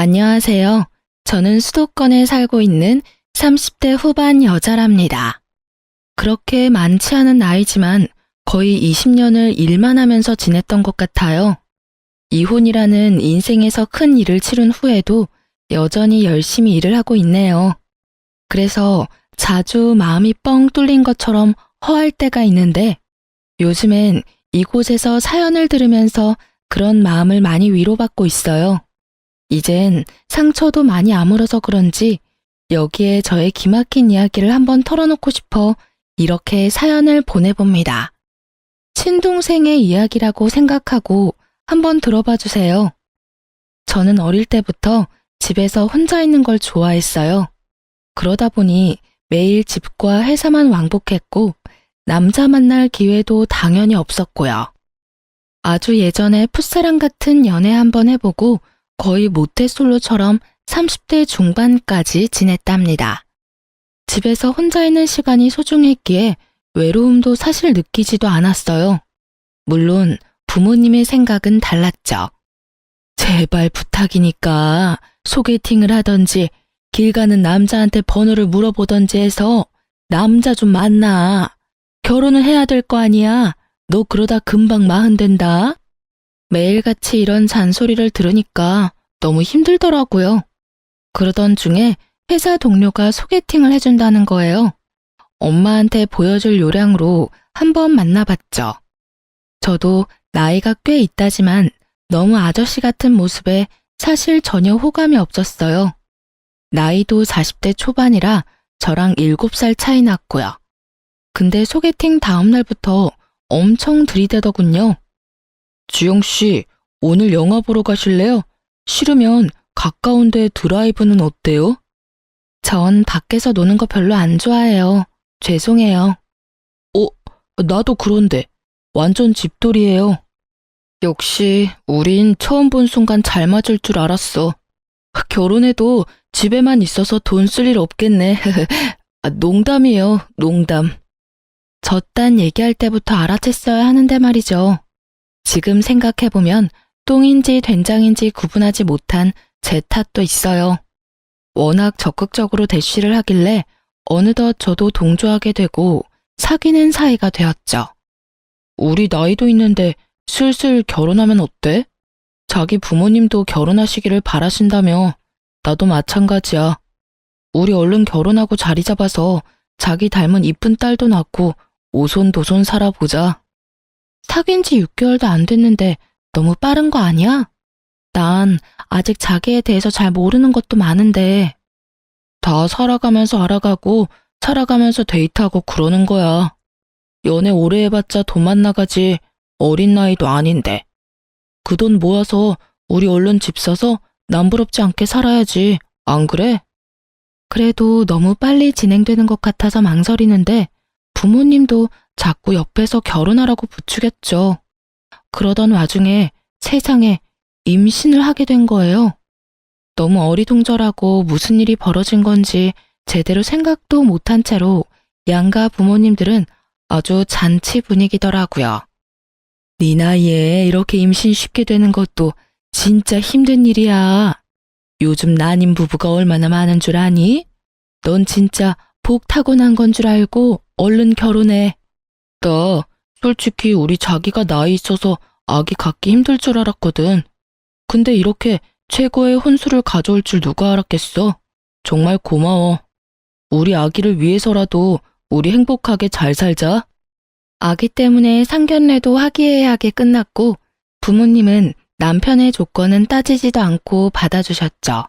안녕하세요. 저는 수도권에 살고 있는 30대 후반 여자랍니다. 그렇게 많지 않은 나이지만 거의 20년을 일만 하면서 지냈던 것 같아요. 이혼이라는 인생에서 큰 일을 치른 후에도 여전히 열심히 일을 하고 있네요. 그래서 자주 마음이 뻥 뚫린 것처럼 허할 때가 있는데 요즘엔 이곳에서 사연을 들으면서 그런 마음을 많이 위로받고 있어요. 이젠 상처도 많이 아물어서 그런지 여기에 저의 기막힌 이야기를 한번 털어놓고 싶어 이렇게 사연을 보내봅니다. 친동생의 이야기라고 생각하고 한번 들어봐 주세요. 저는 어릴 때부터 집에서 혼자 있는 걸 좋아했어요. 그러다 보니 매일 집과 회사만 왕복했고 남자 만날 기회도 당연히 없었고요. 아주 예전에 풋사랑 같은 연애 한번 해보고 거의 모태솔로처럼 30대 중반까지 지냈답니다. 집에서 혼자 있는 시간이 소중했기에 외로움도 사실 느끼지도 않았어요. 물론 부모님의 생각은 달랐죠. 제발 부탁이니까 소개팅을 하던지 길 가는 남자한테 번호를 물어보던지 해서 남자 좀 만나. 결혼은 해야 될 거 아니야. 너 그러다 금방 마흔 된다. 매일같이 이런 잔소리를 들으니까 너무 힘들더라고요. 그러던 중에 회사 동료가 소개팅을 해준다는 거예요. 엄마한테 보여줄 요량으로 한번 만나봤죠. 저도 나이가 꽤 있다지만 너무 아저씨 같은 모습에 사실 전혀 호감이 없었어요. 나이도 40대 초반이라 저랑 7살 차이 났고요. 근데 소개팅 다음 날부터 엄청 들이대더군요. 지영씨, 오늘 영화 보러 가실래요? 싫으면 가까운데 드라이브는 어때요? 전 밖에서 노는 거 별로 안 좋아해요. 죄송해요. 나도 그런데. 완전 집돌이에요. 역시 우린 처음 본 순간 잘 맞을 줄 알았어. 결혼해도 집에만 있어서 돈 쓸 일 없겠네. 농담이에요, 농담. 저딴 얘기할 때부터 알아챘어야 하는데 말이죠. 지금 생각해보면 똥인지 된장인지 구분하지 못한 제 탓도 있어요. 워낙 적극적으로 대쉬를 하길래 어느덧 저도 동조하게 되고 사귀는 사이가 되었죠. 우리 나이도 있는데 슬슬 결혼하면 어때? 자기 부모님도 결혼하시기를 바라신다며. 나도 마찬가지야. 우리 얼른 결혼하고 자리 잡아서 자기 닮은 이쁜 딸도 낳고 오손도손 살아보자. 사귄 지 6개월도 안 됐는데 너무 빠른 거 아니야? 난 아직 자기에 대해서 잘 모르는 것도 많은데. 다 살아가면서 알아가고 살아가면서 데이트하고 그러는 거야. 연애 오래 해봤자 돈만 나가지 어린 나이도 아닌데. 그 돈 모아서 우리 얼른 집 사서 남부럽지 않게 살아야지. 안 그래? 그래도 너무 빨리 진행되는 것 같아서 망설이는데 부모님도 자꾸 옆에서 결혼하라고 부추겼죠. 그러던 와중에 세상에 임신을 하게 된 거예요. 너무 어리둥절하고 무슨 일이 벌어진 건지 제대로 생각도 못한 채로 양가 부모님들은 아주 잔치 분위기더라고요. 네 나이에 이렇게 임신 쉽게 되는 것도 진짜 힘든 일이야. 요즘 난임 부부가 얼마나 많은 줄 아니? 넌 진짜 복 타고난 건 줄 알고 얼른 결혼해. 나 솔직히 우리 자기가 나이 있어서 아기 갖기 힘들 줄 알았거든. 근데 이렇게 최고의 혼수를 가져올 줄 누가 알았겠어? 정말 고마워. 우리 아기를 위해서라도 우리 행복하게 잘 살자. 아기 때문에 상견례도 화기애애하게 끝났고 부모님은 남편의 조건은 따지지도 않고 받아주셨죠.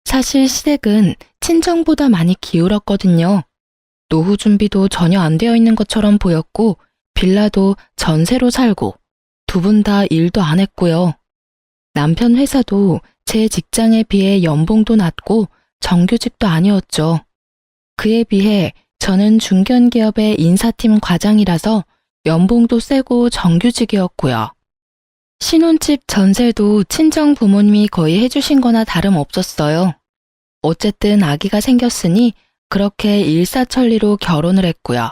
사실 시댁은 친정보다 많이 기울었거든요. 노후 준비도 전혀 안 되어 있는 것처럼 보였고 빌라도 전세로 살고 두 분 다 일도 안 했고요. 남편 회사도 제 직장에 비해 연봉도 낮고 정규직도 아니었죠. 그에 비해 저는 중견기업의 인사팀 과장이라서 연봉도 세고 정규직이었고요. 신혼집 전세도 친정 부모님이 거의 해주신 거나 다름없었어요. 어쨌든 아기가 생겼으니 그렇게 일사천리로 결혼을 했고요.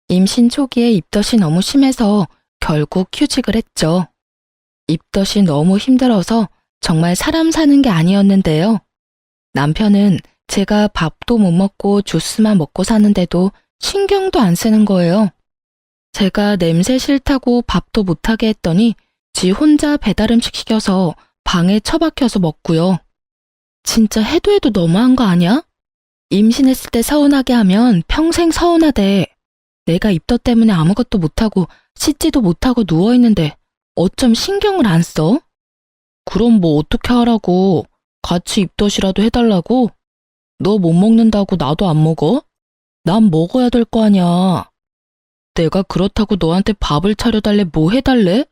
임신 초기에 입덧이 너무 심해서 결국 휴직을 했죠. 입덧이 너무 힘들어서 정말 사람 사는 게 아니었는데요. 남편은 제가 밥도 못 먹고 주스만 먹고 사는데도 신경도 안 쓰는 거예요. 제가 냄새 싫다고 밥도 못하게 했더니 지 혼자 배달음식 시켜서 방에 처박혀서 먹고요. 진짜 해도 해도 너무한 거 아니야? 임신했을 때 서운하게 하면 평생 서운하대. 내가 입덧 때문에 아무것도 못하고 씻지도 못하고 누워있는데 어쩜 신경을 안 써? 그럼 뭐 어떻게 하라고? 같이 입덧이라도 해달라고? 너 못 먹는다고 나도 안 먹어? 난 먹어야 될 거 아니야. 내가 그렇다고 너한테 밥을 차려달래 뭐 해달래?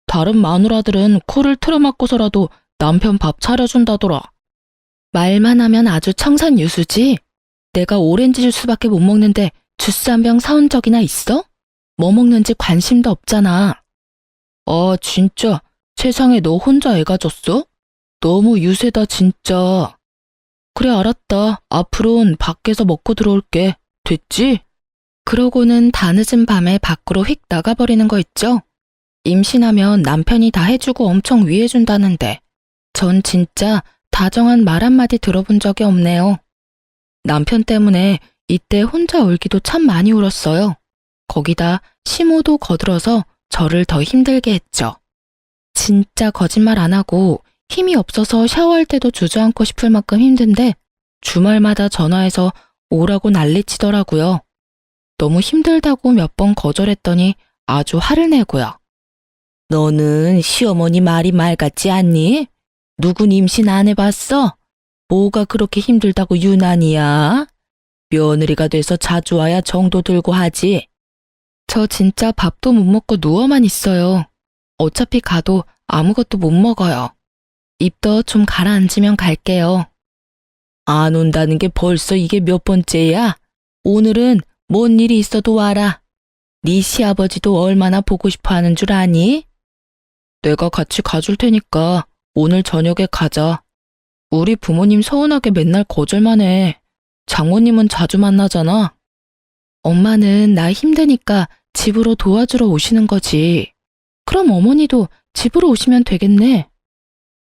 다른 마누라들은 코를 틀어막고서라도 남편 밥 차려준다더라. 말만 하면 아주 청산유수지? 내가 오렌지 주스밖에 못 먹는데 주스 한 병 사온 적이나 있어? 뭐 먹는지 관심도 없잖아. 아, 진짜 세상에 너 혼자 애 가졌어? 너무 유세다 진짜. 그래 알았다. 앞으로는 밖에서 먹고 들어올게. 됐지? 그러고는 다 늦은 밤에 밖으로 휙 나가버리는 거 있죠? 임신하면 남편이 다 해주고 엄청 위해준다는데 전 진짜 다정한 말 한마디 들어본 적이 없네요. 남편 때문에 이때 혼자 울기도 참 많이 울었어요. 거기다 시모도 거들어서 저를 더 힘들게 했죠. 진짜 거짓말 안 하고 힘이 없어서 샤워할 때도 주저앉고 싶을 만큼 힘든데 주말마다 전화해서 오라고 난리치더라고요. 너무 힘들다고 몇 번 거절했더니 아주 화를 내고요. 너는 시어머니 말이 말 같지 않니? 누군 임신 안 해봤어? 뭐가 그렇게 힘들다고 유난이야? 며느리가 돼서 자주 와야 정도 들고 하지. 저 진짜 밥도 못 먹고 누워만 있어요. 어차피 가도 아무것도 못 먹어요. 입덧 좀 가라앉으면 갈게요. 안 온다는 게 벌써 이게 몇 번째야? 오늘은 뭔 일이 있어도 와라. 네 시아버지도 얼마나 보고 싶어 하는 줄 아니? 내가 같이 가줄 테니까 오늘 저녁에 가자. 우리 부모님 서운하게 맨날 거절만 해. 장모님은 자주 만나잖아. 엄마는 나 힘드니까 집으로 도와주러 오시는 거지. 그럼 어머니도 집으로 오시면 되겠네.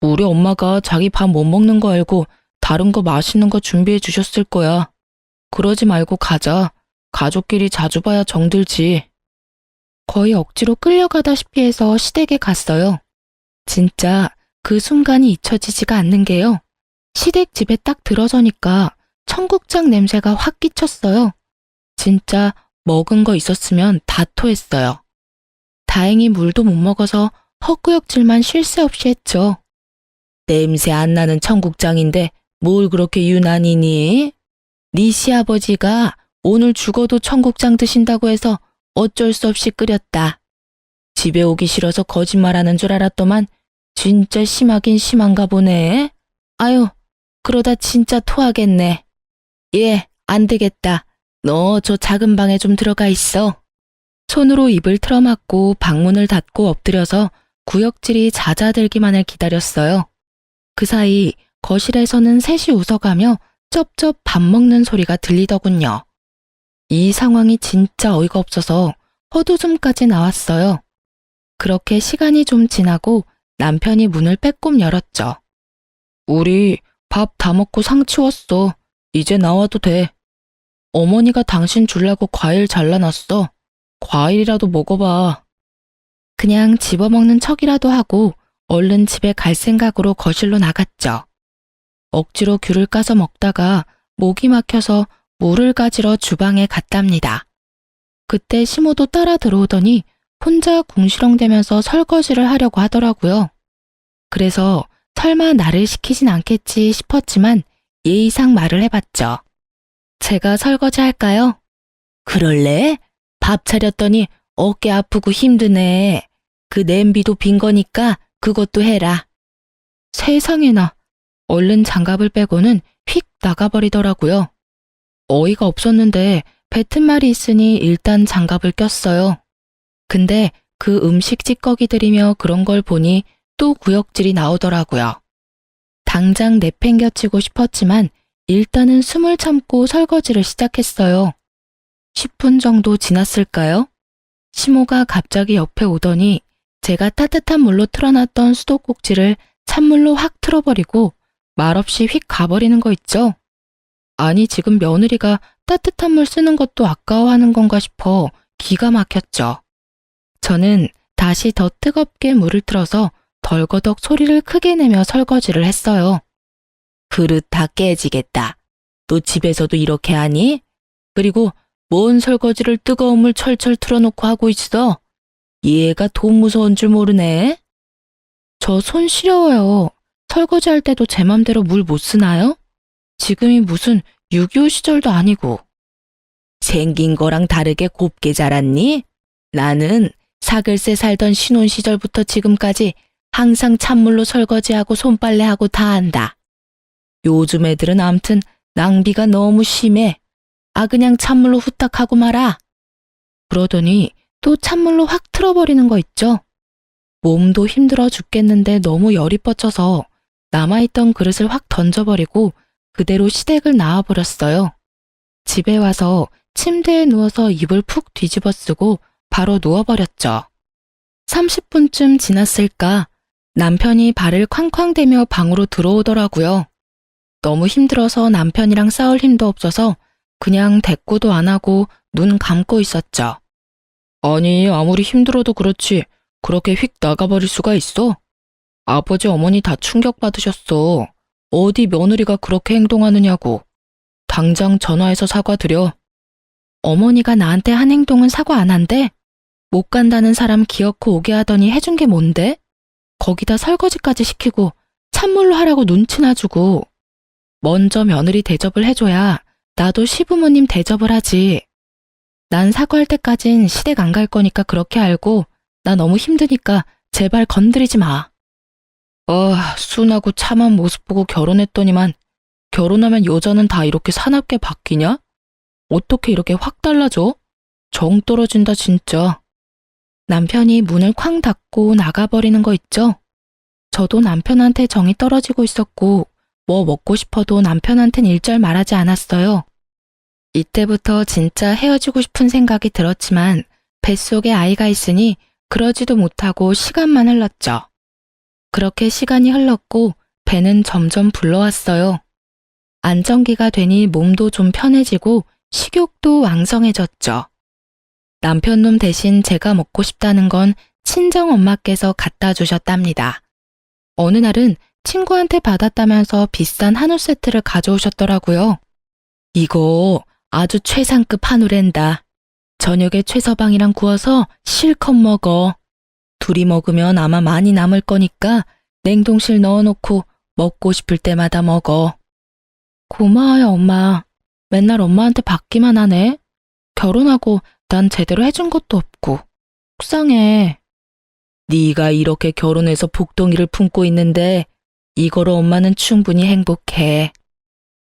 우리 엄마가 자기 밥 못 먹는 거 알고 다른 거 맛있는 거 준비해 주셨을 거야. 그러지 말고 가자. 가족끼리 자주 봐야 정들지. 거의 억지로 끌려가다시피 해서 시댁에 갔어요. 진짜 그 순간이 잊혀지지가 않는 게요. 시댁 집에 딱 들어서니까 청국장 냄새가 확 끼쳤어요. 진짜 먹은 거 있었으면 다 토했어요. 다행히 물도 못 먹어서 헛구역질만 쉴 새 없이 했죠. 냄새 안 나는 청국장인데 뭘 그렇게 유난이니? 네 시아버지가 오늘 죽어도 청국장 드신다고 해서 어쩔 수 없이 끓였다. 집에 오기 싫어서 거짓말하는 줄 알았더만 진짜 심하긴 심한가 보네. 아유, 그러다 진짜 토하겠네. 예, 안 되겠다. 너 저 작은 방에 좀 들어가 있어. 손으로 입을 틀어막고 방문을 닫고 엎드려서 구역질이 잦아들기만을 기다렸어요. 그 사이 거실에서는 셋이 웃어가며 쩝쩝 밥 먹는 소리가 들리더군요. 이 상황이 진짜 어이가 없어서 헛웃음까지 나왔어요. 그렇게 시간이 좀 지나고 남편이 문을 빼꼼 열었죠. 우리 밥 다 먹고 상 치웠어. 이제 나와도 돼. 어머니가 당신 주려고 과일 잘라놨어. 과일이라도 먹어봐. 그냥 집어먹는 척이라도 하고 얼른 집에 갈 생각으로 거실로 나갔죠. 억지로 귤을 까서 먹다가 목이 막혀서 물을 가지러 주방에 갔답니다. 그때 시모도 따라 들어오더니 혼자 궁시렁대면서 설거지를 하려고 하더라고요. 그래서 설마 나를 시키진 않겠지 싶었지만 예의상 말을 해봤죠. 제가 설거지 할까요? 그럴래? 밥 차렸더니 어깨 아프고 힘드네. 그 냄비도 빈 거니까 그것도 해라. 세상에나. 얼른 장갑을 빼고는 휙 나가버리더라고요. 어이가 없었는데 뱉은 말이 있으니 일단 장갑을 꼈어요. 근데 그 음식 찌꺼기들이며 그런 걸 보니 또 구역질이 나오더라고요. 당장 내팽겨치고 싶었지만 일단은 숨을 참고 설거지를 시작했어요. 10분 정도 지났을까요? 시모가 갑자기 옆에 오더니 제가 따뜻한 물로 틀어놨던 수도꼭지를 찬물로 확 틀어버리고 말없이 휙 가버리는 거 있죠? 아니, 지금 며느리가 따뜻한 물 쓰는 것도 아까워하는 건가 싶어 기가 막혔죠. 저는 다시 더 뜨겁게 물을 틀어서 덜거덕 소리를 크게 내며 설거지를 했어요. 그릇 다 깨지겠다. 너 집에서도 이렇게 하니? 그리고 뭔 설거지를 뜨거운 물 철철 틀어놓고 하고 있어? 얘가 돈 무서운 줄 모르네. 저 손 시려워요. 설거지할 때도 제 맘대로 물 못 쓰나요? 지금이 무슨 6.25 시절도 아니고. 생긴 거랑 다르게 곱게 자랐니? 나는 사글세 살던 신혼 시절부터 지금까지 항상 찬물로 설거지하고 손빨래하고 다 한다. 요즘 애들은 암튼 낭비가 너무 심해. 그냥 찬물로 후딱 하고 말아. 그러더니 또 찬물로 확 틀어버리는 거 있죠? 몸도 힘들어 죽겠는데 너무 열이 뻗쳐서 남아있던 그릇을 확 던져버리고 그대로 시댁을 나와버렸어요. 집에 와서 침대에 누워서 이불 푹 뒤집어 쓰고 바로 누워버렸죠. 30분쯤 지났을까 남편이 발을 쾅쾅대며 방으로 들어오더라고요. 너무 힘들어서 남편이랑 싸울 힘도 없어서 그냥 대꾸도 안 하고 눈 감고 있었죠. 아니, 아무리 힘들어도 그렇지 그렇게 휙 나가버릴 수가 있어? 아버지 어머니 다 충격받으셨어. 어디 며느리가 그렇게 행동하느냐고. 당장 전화해서 사과드려. 어머니가 나한테 한 행동은 사과 안 한대? 못 간다는 사람 기어코 오게 하더니 해준 게 뭔데? 거기다 설거지까지 시키고 찬물로 하라고 눈치나 주고. 먼저 며느리 대접을 해줘야 나도 시부모님 대접을 하지. 난 사과할 때까진 시댁 안 갈 거니까 그렇게 알고 나 너무 힘드니까 제발 건드리지 마. 순하고 참한 모습 보고 결혼했더니만 결혼하면 여자는 다 이렇게 사납게 바뀌냐? 어떻게 이렇게 확 달라져? 정 떨어진다 진짜. 남편이 문을 쾅 닫고 나가버리는 거 있죠? 저도 남편한테 정이 떨어지고 있었고 뭐 먹고 싶어도 남편한텐 일절 말하지 않았어요. 이때부터 진짜 헤어지고 싶은 생각이 들었지만 뱃속에 아이가 있으니 그러지도 못하고 시간만 흘렀죠. 그렇게 시간이 흘렀고 배는 점점 불러왔어요. 안정기가 되니 몸도 좀 편해지고 식욕도 왕성해졌죠. 남편놈 대신 제가 먹고 싶다는 건 친정엄마께서 갖다 주셨답니다. 어느 날은 친구한테 받았다면서 비싼 한우 세트를 가져오셨더라고요. 이거 아주 최상급 한우랜다. 저녁에 최서방이랑 구워서 실컷 먹어. 둘이 먹으면 아마 많이 남을 거니까 냉동실 넣어놓고 먹고 싶을 때마다 먹어. 고마워요, 엄마. 맨날 엄마한테 받기만 하네. 결혼하고 난 제대로 해준 것도 없고. 속상해. 네가 이렇게 결혼해서 복덩이를 품고 있는데 이거로 엄마는 충분히 행복해.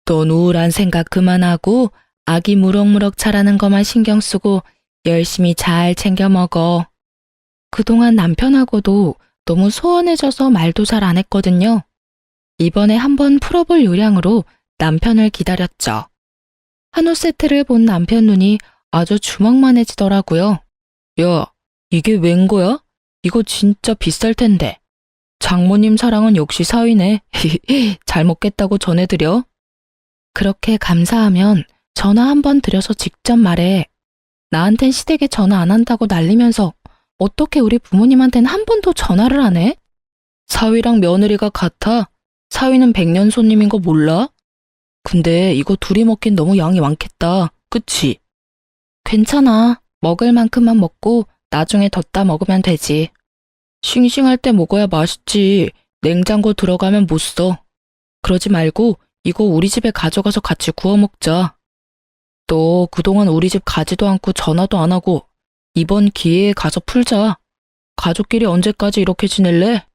넌 우울한 생각 그만하고 아기 무럭무럭 자라는 것만 신경 쓰고 열심히 잘 챙겨 먹어. 그동안 남편하고도 너무 소원해져서 말도 잘 안 했거든요. 이번에 한번 풀어볼 요량으로 남편을 기다렸죠. 한우 세트를 본 남편 눈이 아주 주먹만해지더라고요. 야, 이게 웬 거야? 이거 진짜 비쌀 텐데. 장모님 사랑은 역시 사위네. 잘 먹겠다고 전해드려. 그렇게 감사하면 전화 한번 드려서 직접 말해. 나한텐 시댁에 전화 안 한다고 난리면서 어떻게 우리 부모님한텐 한 번도 전화를 안 해? 사위랑 며느리가 같아. 사위는 100년 손님인 거 몰라? 근데 이거 둘이 먹긴 너무 양이 많겠다. 그치? 괜찮아. 먹을 만큼만 먹고 나중에 덧다 먹으면 되지. 싱싱할 때 먹어야 맛있지. 냉장고 들어가면 못 써. 그러지 말고 이거 우리 집에 가져가서 같이 구워 먹자. 너 그동안 우리 집 가지도 않고 전화도 안 하고 이번 기회에 가서 풀자. 가족끼리 언제까지 이렇게 지낼래?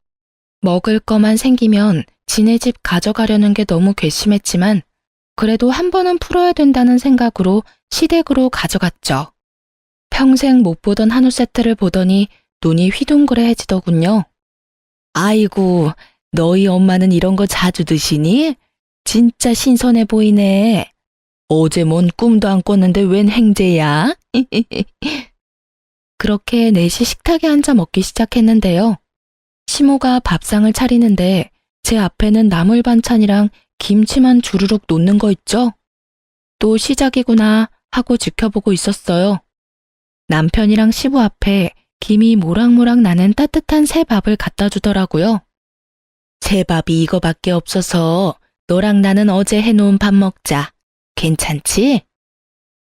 먹을 거만 생기면 지네 집 가져가려는 게 너무 괘씸했지만 그래도 한 번은 풀어야 된다는 생각으로 시댁으로 가져갔죠. 평생 못 보던 한우 세트를 보더니 눈이 휘둥그레해지더군요. 아이고, 너희 엄마는 이런 거 자주 드시니? 진짜 신선해 보이네. 어제 뭔 꿈도 안 꿨는데 웬 행제야? 그렇게 넷이 식탁에 앉아 먹기 시작했는데요. 시모가 밥상을 차리는데 제 앞에는 나물 반찬이랑 김치만 주르륵 놓는 거 있죠? 또 시작이구나 하고 지켜보고 있었어요. 남편이랑 시부 앞에 김이 모락모락 나는 따뜻한 새 밥을 갖다 주더라고요. 새 밥이 이거밖에 없어서 너랑 나는 어제 해놓은 밥 먹자. 괜찮지?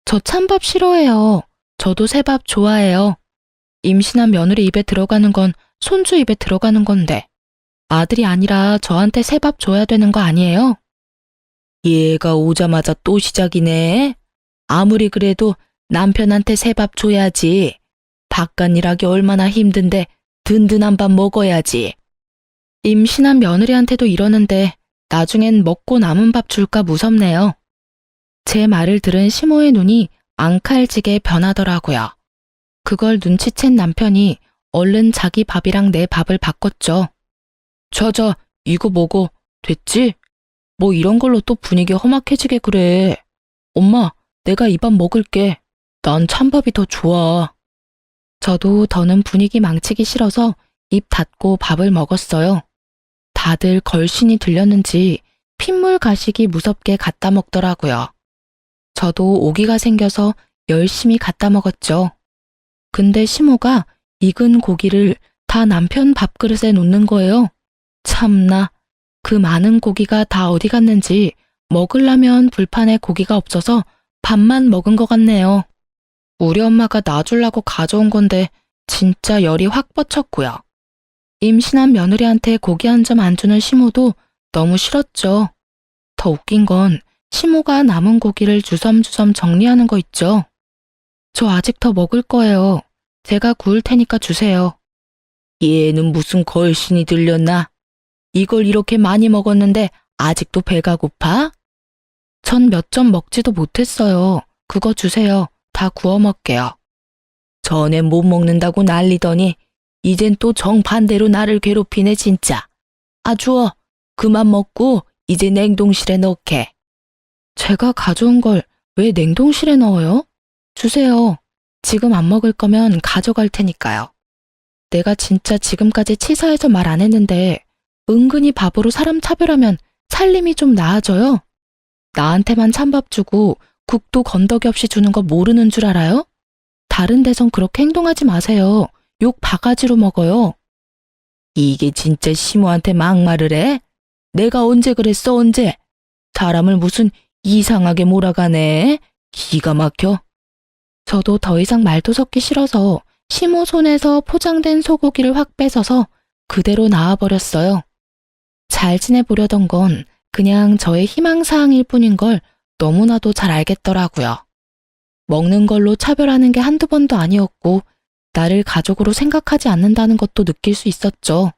저 찬밥 싫어해요. 저도 새밥 좋아해요. 임신한 며느리 입에 들어가는 건 손주 입에 들어가는 건데 아들이 아니라 저한테 새밥 줘야 되는 거 아니에요? 얘가 오자마자 또 시작이네. 아무리 그래도 남편한테 새밥 줘야지. 바깥 일하기 얼마나 힘든데 든든한 밥 먹어야지. 임신한 며느리한테도 이러는데 나중엔 먹고 남은 밥 줄까 무섭네요. 제 말을 들은 시모의 눈이 앙칼지게 변하더라고요. 그걸 눈치챈 남편이 얼른 자기 밥이랑 내 밥을 바꿨죠. 저저 이거 먹어. 됐지? 뭐 이런 걸로 또 분위기 험악해지게 그래. 엄마, 내가 이 밥 먹을게. 난 찬밥이 더 좋아. 저도 더는 분위기 망치기 싫어서 입 닫고 밥을 먹었어요. 다들 걸신이 들렸는지 핏물 가시기 무섭게 갖다 먹더라고요. 저도 오기가 생겨서 열심히 갖다 먹었죠. 근데 시모가 익은 고기를 다 남편 밥그릇에 놓는 거예요. 참나, 그 많은 고기가 다 어디 갔는지 먹으려면 불판에 고기가 없어서 밥만 먹은 것 같네요. 우리 엄마가 놔주려고 가져온 건데 진짜 열이 확 뻗쳤고요. 임신한 며느리한테 고기 한 점 안 주는 시모도 너무 싫었죠. 더 웃긴 건 시모가 남은 고기를 주섬주섬 정리하는 거 있죠. 저 아직 더 먹을 거예요. 제가 구울 테니까 주세요. 얘는 무슨 걸신이 들렸나? 이걸 이렇게 많이 먹었는데 아직도 배가 고파? 전 몇 점 먹지도 못했어요. 그거 주세요. 다 구워 먹게요. 전에 못 먹는다고 난리더니 이젠 또 정반대로 나를 괴롭히네 진짜. 아 주워. 그만 먹고 이제 냉동실에 넣게. 제가 가져온 걸 왜 냉동실에 넣어요? 주세요. 지금 안 먹을 거면 가져갈 테니까요. 내가 진짜 지금까지 치사해서 말 안 했는데 은근히 밥으로 사람 차별하면 살림이 좀 나아져요? 나한테만 찬밥 주고 국도 건더기 없이 주는 거 모르는 줄 알아요? 다른 데선 그렇게 행동하지 마세요. 욕 바가지로 먹어요. 이게 진짜 시모한테 막말을 해? 내가 언제 그랬어 언제? 사람을 무슨 이상하게 몰아가네. 기가 막혀. 저도 더 이상 말도 섞기 싫어서 시모 손에서 포장된 소고기를 확 뺏어서 그대로 나와버렸어요. 잘 지내보려던 건 그냥 저의 희망사항일 뿐인 걸 너무나도 잘 알겠더라고요. 먹는 걸로 차별하는 게 한두 번도 아니었고 나를 가족으로 생각하지 않는다는 것도 느낄 수 있었죠.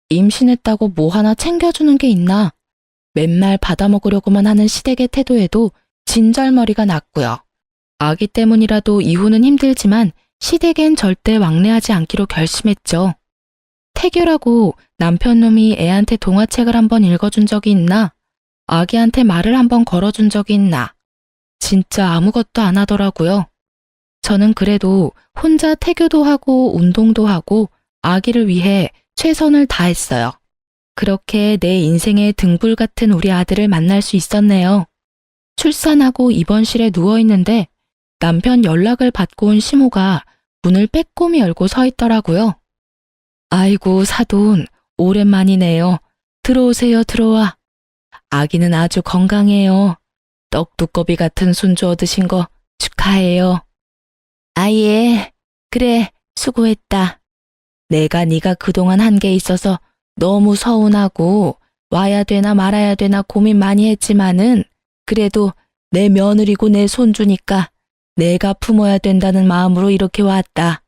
임신했다고 뭐 하나 챙겨주는 게 있나? 맨날 받아먹으려고만 하는 시댁의 태도에도 진절머리가 났고요. 아기 때문이라도 이후는 힘들지만 시댁엔 절대 왕래하지 않기로 결심했죠. 태교라고 남편놈이 애한테 동화책을 한번 읽어준 적이 있나? 아기한테 말을 한번 걸어준 적이 있나? 진짜 아무것도 안 하더라고요. 저는 그래도 혼자 태교도 하고 운동도 하고 아기를 위해 최선을 다했어요. 그렇게 내 인생의 등불 같은 우리 아들을 만날 수 있었네요. 출산하고 입원실에 누워있는데 남편 연락을 받고 온 시모가 문을 빼꼼히 열고 서 있더라고요. 아이고 사돈, 오랜만이네요. 들어오세요, 들어와. 아기는 아주 건강해요. 떡두꺼비 같은 손주 얻으신 거 축하해요. 아예, 그래, 수고했다. 내가 네가 그동안 한 게 있어서 너무 서운하고 와야 되나 말아야 되나 고민 많이 했지만은 그래도 내 며느리고 내 손주니까 내가 품어야 된다는 마음으로 이렇게 왔다.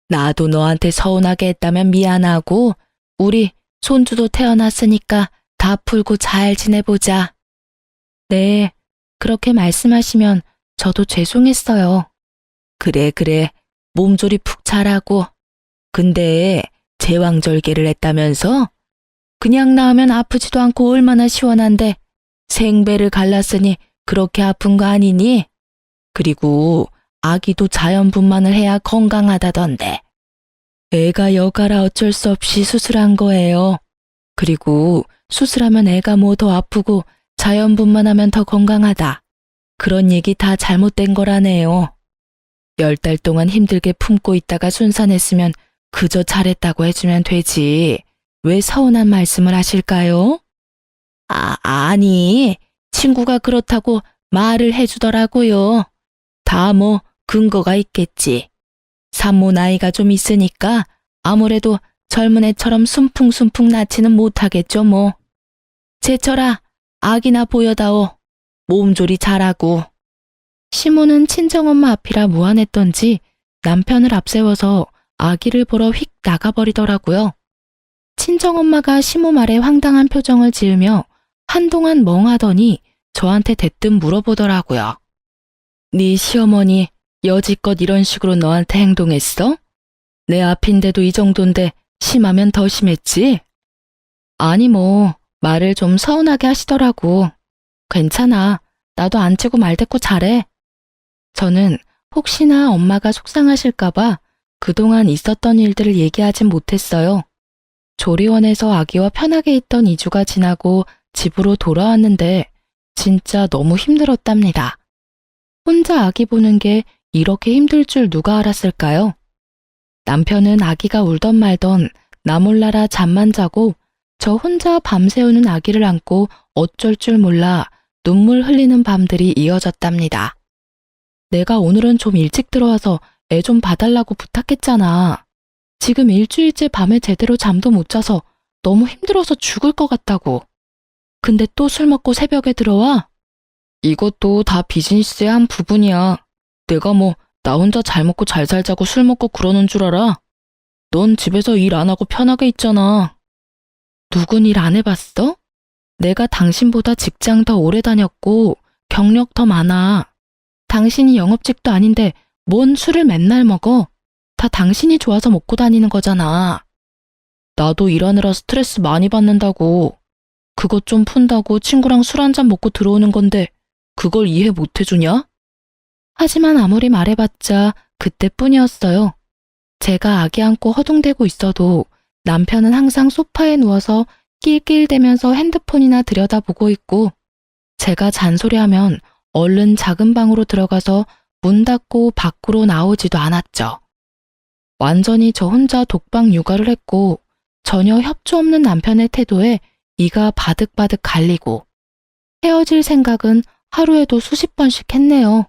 나도 너한테 서운하게 했다면 미안하고 우리 손주도 태어났으니까 다 풀고 잘 지내보자. 네, 그렇게 말씀하시면 저도 죄송했어요. 그래, 몸조리 푹 잘하고. 근데 제왕절개를 했다면서? 그냥 낳으면 아프지도 않고 얼마나 시원한데 생배를 갈랐으니 그렇게 아픈 거 아니니? 그리고 아기도 자연분만을 해야 건강하다던데. 애가 여가라 어쩔 수 없이 수술한 거예요. 그리고 수술하면 애가 뭐 더 아프고 자연분만하면 더 건강하다. 그런 얘기 다 잘못된 거라네요. 10달 동안 힘들게 품고 있다가 순산했으면 그저 잘했다고 해주면 되지. 왜 서운한 말씀을 하실까요? 아니, 친구가 그렇다고 말을 해주더라고요. 다 뭐 근거가 있겠지. 산모 나이가 좀 있으니까 아무래도 젊은 애처럼 순풍순풍 낳지는 못하겠죠 뭐. 제철아, 아기나 보여다오. 몸조리 잘하고. 시모는 친정엄마 앞이라 무안했던지 남편을 앞세워서 아기를 보러 휙 나가버리더라고요. 친정엄마가 시모 말에 황당한 표정을 지으며 한동안 멍하더니 저한테 대뜸 물어보더라고요. 네 시어머니 여지껏 이런 식으로 너한테 행동했어? 내 앞인데도 이 정도인데 심하면 더 심했지? 아니 뭐 말을 좀 서운하게 하시더라고. 괜찮아. 나도 안 치고 말대꾸 잘해. 저는 혹시나 엄마가 속상하실까봐 그동안 있었던 일들을 얘기하진 못했어요. 조리원에서 아기와 편하게 있던 2주가 지나고 집으로 돌아왔는데 진짜 너무 힘들었답니다. 혼자 아기 보는 게 이렇게 힘들 줄 누가 알았을까요? 남편은 아기가 울던 말던 나 몰라라 잠만 자고 저 혼자 밤새우는 아기를 안고 어쩔 줄 몰라 눈물 흘리는 밤들이 이어졌답니다. 내가 오늘은 좀 일찍 들어와서 애 좀 봐달라고 부탁했잖아. 지금 일주일째 밤에 제대로 잠도 못 자서 너무 힘들어서 죽을 것 같다고. 근데 또 술 먹고 새벽에 들어와? 이것도 다 비즈니스의 한 부분이야. 내가 뭐 나 혼자 잘 먹고 잘 살자고 술 먹고 그러는 줄 알아? 넌 집에서 일 안 하고 편하게 있잖아. 누군 일 안 해봤어? 내가 당신보다 직장 더 오래 다녔고 경력 더 많아. 당신이 영업직도 아닌데 뭔 술을 맨날 먹어? 다 당신이 좋아서 먹고 다니는 거잖아. 나도 일하느라 스트레스 많이 받는다고. 그것 좀 푼다고 친구랑 술 한잔 먹고 들어오는 건데 그걸 이해 못 해주냐? 하지만 아무리 말해봤자 그때뿐이었어요. 제가 아기 안고 허둥대고 있어도 남편은 항상 소파에 누워서 낄낄대면서 핸드폰이나 들여다보고 있고 제가 잔소리하면 얼른 작은 방으로 들어가서 문 닫고 밖으로 나오지도 않았죠. 완전히 저 혼자 독방 육아를 했고 전혀 협조 없는 남편의 태도에 이가 바득바득 갈리고 헤어질 생각은 하루에도 수십 번씩 했네요.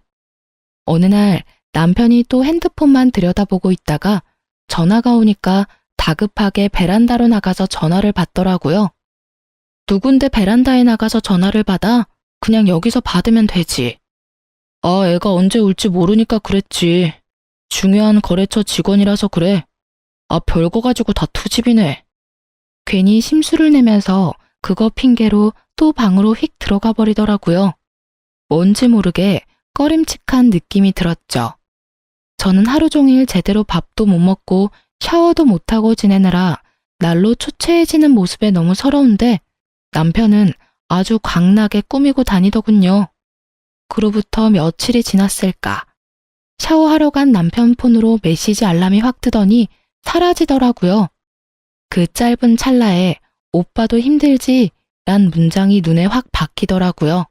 어느 날 남편이 또 핸드폰만 들여다보고 있다가 전화가 오니까 다급하게 베란다로 나가서 전화를 받더라고요. 누군데 베란다에 나가서 전화를 받아? 그냥 여기서 받으면 되지. 아, 애가 언제 올지 모르니까 그랬지. 중요한 거래처 직원이라서 그래. 아, 별거 가지고 다 투집이네. 괜히 심술을 내면서 그거 핑계로 또 방으로 휙 들어가 버리더라고요. 뭔지 모르게 꺼림칙한 느낌이 들었죠. 저는 하루 종일 제대로 밥도 못 먹고 샤워도 못하고 지내느라 날로 초췌해지는 모습에 너무 서러운데 남편은 아주 광나게 꾸미고 다니더군요. 그로부터 며칠이 지났을까. 샤워하러 간 남편 폰으로 메시지 알람이 확 뜨더니 사라지더라고요. 그 짧은 찰나에 오빠도 힘들지? 란 문장이 눈에 확 박히더라고요.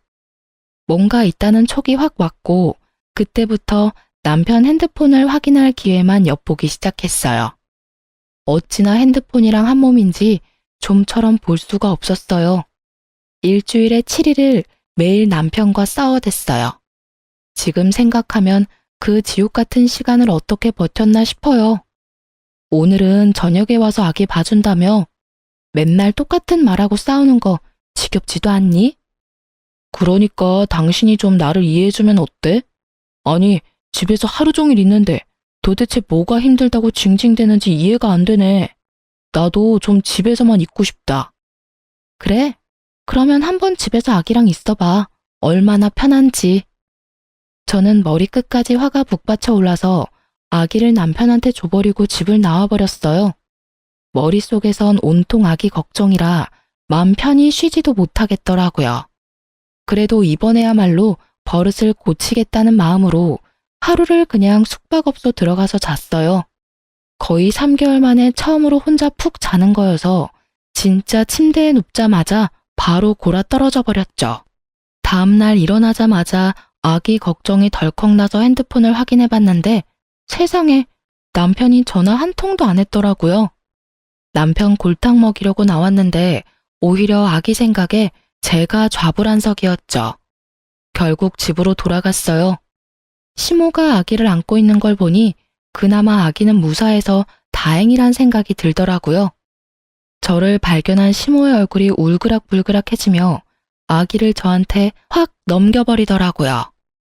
뭔가 있다는 촉이 확 왔고 그때부터 남편 핸드폰을 확인할 기회만 엿보기 시작했어요. 어찌나 핸드폰이랑 한 몸인지 좀처럼 볼 수가 없었어요. 일주일에 7일을 매일 남편과 싸워댔어요. 지금 생각하면 그 지옥 같은 시간을 어떻게 버텼나 싶어요. 오늘은 저녁에 와서 아기 봐준다며 맨날 똑같은 말하고 싸우는 거 지겹지도 않니? 그러니까 당신이 좀 나를 이해해주면 어때? 아니, 집에서 하루 종일 있는데 도대체 뭐가 힘들다고 징징대는지 이해가 안 되네. 나도 좀 집에서만 있고 싶다. 그래? 그러면 한번 집에서 아기랑 있어봐. 얼마나 편한지. 저는 머리끝까지 화가 북받쳐 올라서 아기를 남편한테 줘버리고 집을 나와버렸어요. 머릿속에선 온통 아기 걱정이라 마음 편히 쉬지도 못하겠더라고요. 그래도 이번에야말로 버릇을 고치겠다는 마음으로 하루를 그냥 숙박업소 들어가서 잤어요. 거의 3개월 만에 처음으로 혼자 푹 자는 거여서 진짜 침대에 눕자마자 바로 골아 떨어져 버렸죠. 다음날 일어나자마자 아기 걱정이 덜컥 나서 핸드폰을 확인해 봤는데 세상에 남편이 전화 한 통도 안 했더라고요. 남편 골탕 먹이려고 나왔는데 오히려 아기 생각에 제가 좌불안석이었죠. 결국 집으로 돌아갔어요. 시모가 아기를 안고 있는 걸 보니 그나마 아기는 무사해서 다행이란 생각이 들더라고요. 저를 발견한 시모의 얼굴이 울그락불그락해지며 아기를 저한테 확 넘겨버리더라고요.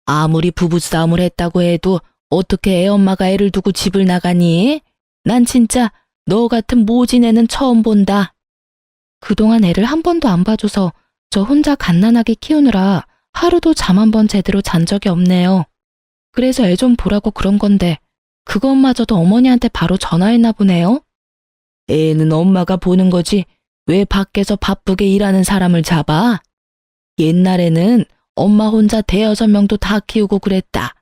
아무리 부부싸움을 했다고 해도 어떻게 애엄마가 애를 두고 집을 나가니? 난 진짜 너 같은 모진 애는 처음 본다. 그동안 애를 한 번도 안 봐줘서 저 혼자 갓난아기 키우느라 하루도 잠 한 번 제대로 잔 적이 없네요. 그래서 애 좀 보라고 그런 건데 그것마저도 어머니한테 바로 전화했나 보네요. 애는 엄마가 보는 거지 왜 밖에서 바쁘게 일하는 사람을 잡아? 옛날에는 엄마 혼자 대여섯 명도 다 키우고 그랬다.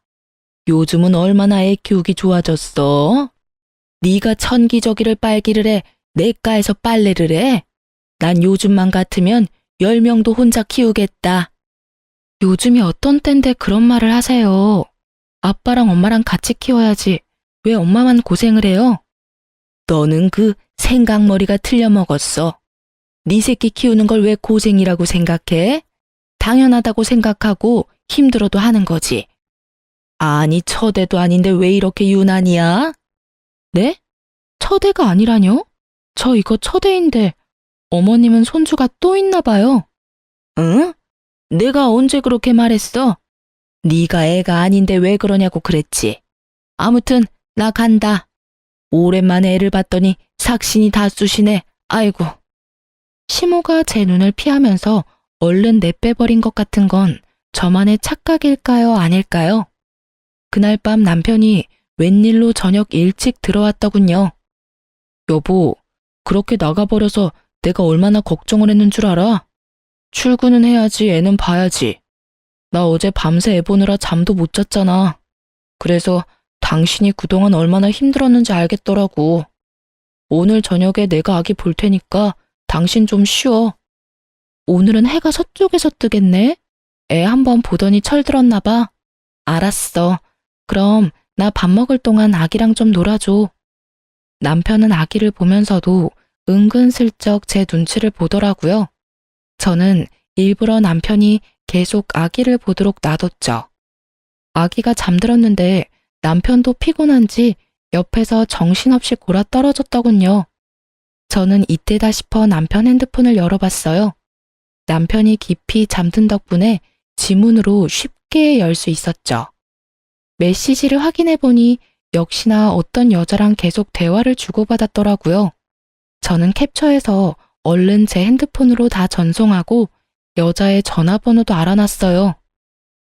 요즘은 얼마나 애 키우기 좋아졌어? 네가 천기저귀를 빨기를 해 내과에서 빨래를 해? 난 요즘만 같으면 10명도 혼자 키우겠다. 요즘이 어떤 땐데 그런 말을 하세요. 아빠랑 엄마랑 같이 키워야지. 왜 엄마만 고생을 해요? 너는 그 생각머리가 틀려먹었어. 네 새끼 키우는 걸 왜 고생이라고 생각해? 당연하다고 생각하고 힘들어도 하는 거지. 아니 처대도 아닌데 왜 이렇게 유난이야? 네? 처대가 아니라뇨? 저 이거 처대인데 어머님은 손주가 또 있나 봐요. 응? 내가 언제 그렇게 말했어? 네가 애가 아닌데 왜 그러냐고 그랬지. 아무튼 나 간다. 오랜만에 애를 봤더니 삭신이 다 쑤시네. 아이고. 시모가 제 눈을 피하면서 얼른 내빼버린 것 같은 건 저만의 착각일까요, 아닐까요? 그날 밤 남편이 웬일로 저녁 일찍 들어왔더군요. 여보, 그렇게 나가버려서 내가 얼마나 걱정을 했는 줄 알아? 출근은 해야지, 애는 봐야지. 나 어제 밤새 애 보느라 잠도 못 잤잖아. 그래서 당신이 그동안 얼마나 힘들었는지 알겠더라고. 오늘 저녁에 내가 아기 볼 테니까 당신 좀 쉬어. 오늘은 해가 서쪽에서 뜨겠네? 애 한번 보더니 철들었나 봐. 알았어. 그럼 나 밥 먹을 동안 아기랑 좀 놀아줘. 남편은 아기를 보면서도 은근슬쩍 제 눈치를 보더라고요. 저는 일부러 남편이 계속 아기를 보도록 놔뒀죠. 아기가 잠들었는데 남편도 피곤한지 옆에서 정신없이 골아 떨어졌더군요. 저는 이때다 싶어 남편 핸드폰을 열어봤어요. 남편이 깊이 잠든 덕분에 지문으로 쉽게 열 수 있었죠. 메시지를 확인해보니 역시나 어떤 여자랑 계속 대화를 주고받았더라고요. 저는 캡처해서 얼른 제 핸드폰으로 다 전송하고 여자의 전화번호도 알아놨어요.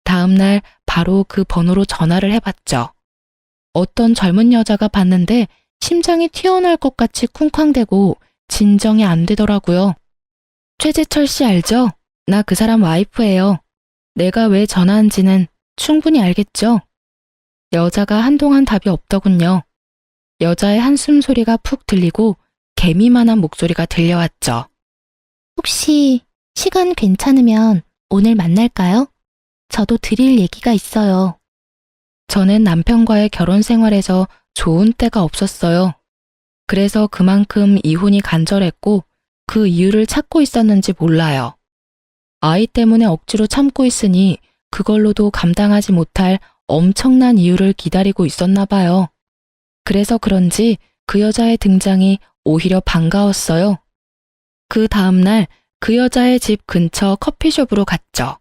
다음날 바로 그 번호로 전화를 해봤죠. 어떤 젊은 여자가 봤는데 심장이 튀어나올 것 같이 쿵쾅대고 진정이 안 되더라고요. 최재철 씨 알죠? 나 그 사람 와이프예요. 내가 왜 전화한지는 충분히 알겠죠? 여자가 한동안 답이 없더군요. 여자의 한숨 소리가 푹 들리고 개미만한 목소리가 들려왔죠. 혹시 시간 괜찮으면 오늘 만날까요? 저도 드릴 얘기가 있어요. 저는 남편과의 결혼 생활에서 좋은 때가 없었어요. 그래서 그만큼 이혼이 간절했고 그 이유를 찾고 있었는지 몰라요. 아이 때문에 억지로 참고 있으니 그걸로도 감당하지 못할 엄청난 이유를 기다리고 있었나 봐요. 그래서 그런지 그 여자의 등장이 오히려 반가웠어요. 그 다음날 그 여자의 집 근처 커피숍으로 갔죠.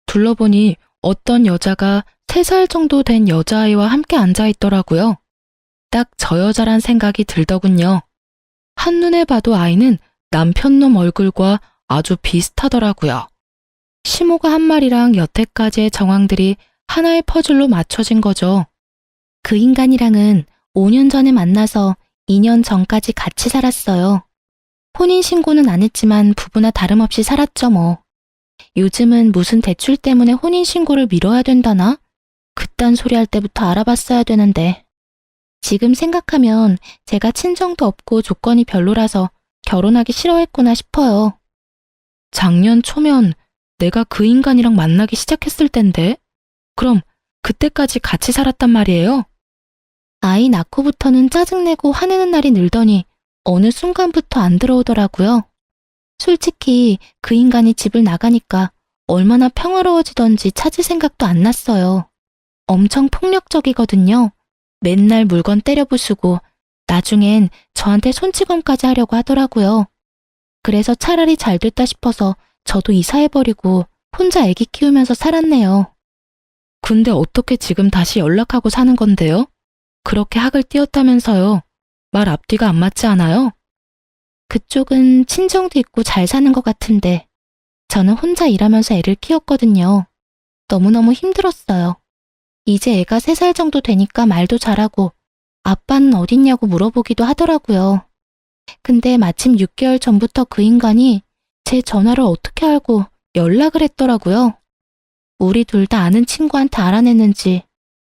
둘러보니 어떤 여자가 3살 정도 된 여자아이와 함께 앉아있더라고요. 딱 저 여자란 생각이 들더군요. 한눈에 봐도 아이는 남편놈 얼굴과 아주 비슷하더라고요. 시모가 한 말이랑 여태까지의 정황들이 하나의 퍼즐로 맞춰진 거죠. 그 인간이랑은 5년 전에 만나서 2년 전까지 같이 살았어요. 혼인신고는 안 했지만 부부나 다름없이 살았죠 뭐. 요즘은 무슨 대출 때문에 혼인신고를 미뤄야 된다나? 그딴 소리 할 때부터 알아봤어야 되는데. 지금 생각하면 제가 친정도 없고 조건이 별로라서 결혼하기 싫어했구나 싶어요. 작년 초면 내가 그 인간이랑 만나기 시작했을 땐데? 그럼 그때까지 같이 살았단 말이에요? 아이 낳고부터는 짜증내고 화내는 날이 늘더니 어느 순간부터 안 들어오더라고요. 솔직히 그 인간이 집을 나가니까 얼마나 평화로워지던지 찾을 생각도 안 났어요. 엄청 폭력적이거든요. 맨날 물건 때려 부수고 나중엔 저한테 손찌검까지 하려고 하더라고요. 그래서 차라리 잘 됐다 싶어서 저도 이사해버리고 혼자 아기 키우면서 살았네요. 근데 어떻게 지금 다시 연락하고 사는 건데요? 그렇게 학을 띄웠다면서요. 말 앞뒤가 안 맞지 않아요? 그쪽은 친정도 있고 잘 사는 것 같은데 저는 혼자 일하면서 애를 키웠거든요. 너무너무 힘들었어요. 이제 애가 3살 정도 되니까 말도 잘하고 아빠는 어딨냐고 물어보기도 하더라고요. 근데 마침 6개월 전부터 그 인간이 제 전화를 어떻게 알고 연락을 했더라고요. 우리 둘 다 아는 친구한테 알아냈는지